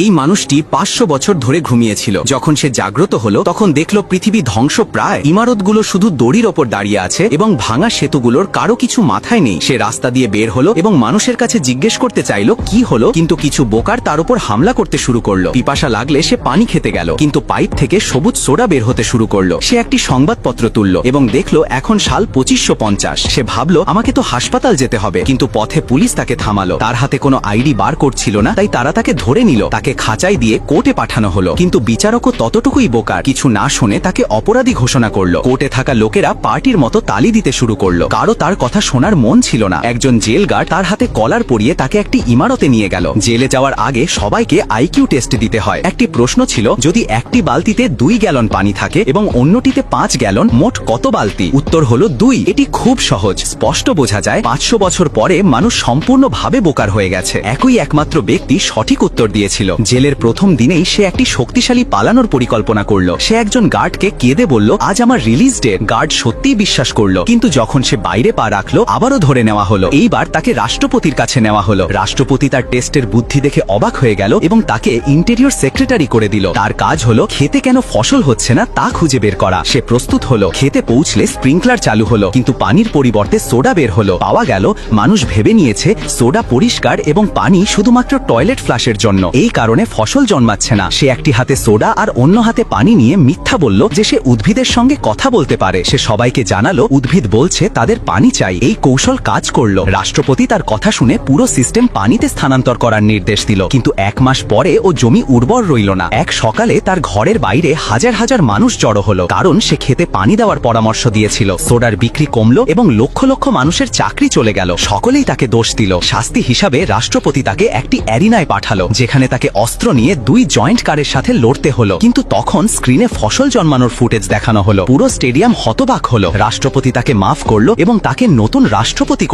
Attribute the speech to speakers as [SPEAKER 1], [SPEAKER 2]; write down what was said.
[SPEAKER 1] এই মানুষটি 500 বছর ধরে ঘুমিয়েছিল। যখন সে জাগ্রত হলো তখন দেখল পৃথিবী ধ্বংস প্রায়, ইমারতগুলো শুধু দড়ির ওপর দাঁড়িয়ে আছে এবং ভাঙা সেতুগুলোর কারো কিছু মাথায় নেই। সে রাস্তা দিয়ে বের হলো এবং মানুষের কাছে জিজ্ঞেস করতে চাইল কি হলো, কিন্তু কিছু বোকার তার উপর হামলা করতে শুরু করলো। পিপাসা লাগলে সে পানি খেতে গেল, কিন্তু পাইপ থেকে সবুজ সোডা বের হতে শুরু করলো। সে একটি সংবাদপত্র তুলল এবং দেখলো এখন সাল 2550। সে ভাবলো আমাকে তো হাসপাতাল যেতে হবে, কিন্তু পথে পুলিশ তাকে থামালো। তার হাতে কোনো আইডি বার কোড ছিল না, তাই তারা তাকে ধরে নিল। তাকে খাঁচাই দিয়ে কোর্টে পাঠানো হলো, কিন্তু বিচারকও ততটুকুই বোকার, কিছু না শুনে তাকে অপরাধী ঘোষণা করলো। কোর্টে থাকা লোকেরা পার্টির মতো তালি দিতে শুরু করলো। কারো তার কথা শোনার মন ছিল না। একজন জেল গার্ড তার হাতে কলার পরিয়ে তাকে একটি ইমারতে নিয়ে গেল। জেলে যাওয়ার আগে সবাইকে আইকিউ টেস্ট দিতে হয়। একটি প্রশ্ন ছিল, যদি একটি বালতিতে 2 গ্যালন পানি থাকে এবং অন্যটিতে 5 গ্যালন, মোট কত বালতি? উত্তর হলো 2। এটি খুব সহজ, স্পষ্ট বোঝা যায় 500 বছর পরে মানুষ সম্পূর্ণভাবে বোকার হয়ে গেছে। একই একমাত্র ব্যক্তি সঠিক উত্তর দিয়েছিল। জেলের প্রথম দিনেই সে একটি শক্তিশালী পালানোর পরিকল্পনা করলো। সে একজন গার্ডকে কেঁদে বলল, আজ আমার রিলিজ ডে। গার্ড সত্যিই বিশ্বাস করলো, কিন্তু যখন সে বাইরে পা রাখলো আবারও ধরে নেওয়া হলো। এইবার তাকে রাষ্ট্রপতির কাছে নেওয়া হলো। রাষ্ট্রপতি তার টেস্টের বুদ্ধি দেখে অবাক হয়ে গেল এবং তাকে ইন্টেরিয়র সেক্রেটারি করে দিল। তার কাজ হলো খেতে কেন ফসল হচ্ছে না তা খুঁজে বের করা। সে প্রস্তুত হলো। খেতে পৌঁছলে স্প্রিংকলার চালু হলো, কিন্তু পানির পরিবর্তে সোডা বের হলো। পাওয়া গেল মানুষ ভেবে নিয়েছে সোডা পরিষ্কার এবং পানি শুধুমাত্র টয়লেট ফ্লাশের জন্য। এই কারণে ফসল জন্মাচ্ছে না। সে একটি হাতে সোডা আর অন্য হাতে পানি নিয়ে মিথ্যা বলল যে সে উদ্ভিদের সঙ্গে কথা বলতে পারে। সে সবাইকে জানালো উদ্ভিদ বলছে তাদের পানি চাই। এই কৌশল কাজ করলো। রাষ্ট্রপতি তার কথা শুনে পুরো সিস্টেম পানিতে স্থানান্তর করার নির্দেশ দিল, কিন্তু 1 মাস পরে ও জমি উর্বর রইল না। এক সকালে তার ঘরের বাইরে হাজার হাজার মানুষ জড়ো হলো, কারণ সে খেতে পানি দেওয়ার পরামর্শ দিয়েছিল। সোডার বিক্রি কমলো এবং লক্ষ লক্ষ মানুষের চাকরি চলে গেল। সকলেই তাকে দোষ দিল। শাস্তি হিসাবে রাষ্ট্রপতি তাকে একটি অ্যারিনায় পাঠালো, যেখানে তাকে অস্ত্র নিয়ে 2 জয়েন্ট কারের সাথে লড়তে হলো। কিন্তু তখন স্ক্রিনে ফসল জন্মানোর ফুটেজ দেখানো হলো। পুরো স্টেডিয়াম হতবাক হলো। রাষ্ট্রপতি তাকে মাফ করলো এবং তাকে নতুন রাষ্ট্রপতি